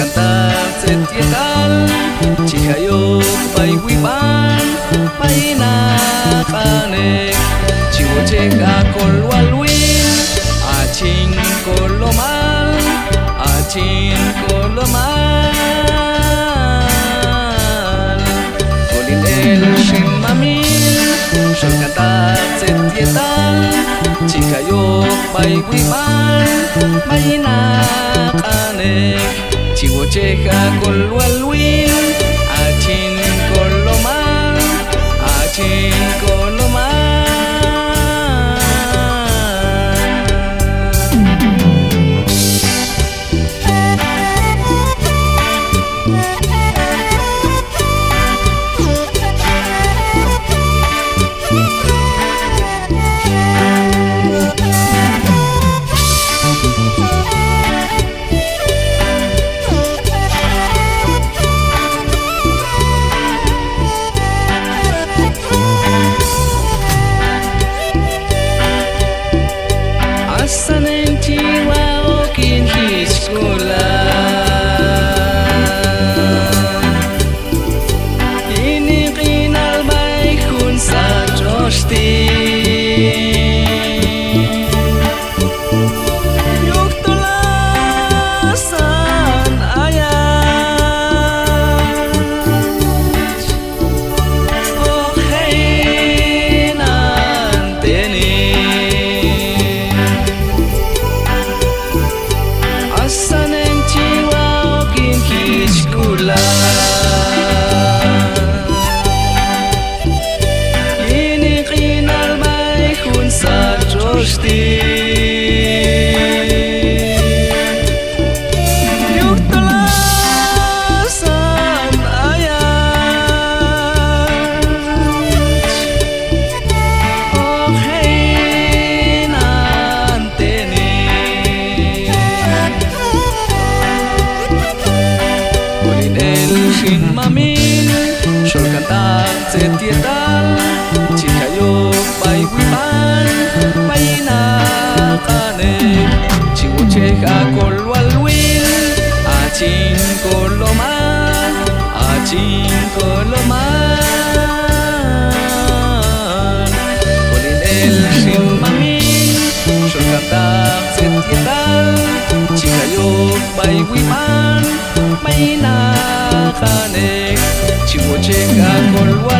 cantar sentietal chikayok paywipan painakanek chiwocheka kolwalwin achin kolomal Kolindel shin mamil shol cantar sentietal chikayok paywipan painakanek chiwocheka kolwalwin achin kolomal Asanen jiwa okin hiskula ini kinal baikun sa trosti yuk tulasan ayat oh hey nanteni Asanen jiwa okin hiskula ini kinal baikun sa trosti yuk tulasan ayat oh hey nanteni Shin mamin shol cantar sentietal chikayok paywipan painakanek chiwocheka kolwalwin achin kolomal Kolindel shin mamin shol cantar sentietal chikayok paywipan painakanek chiwocheka kolwalwin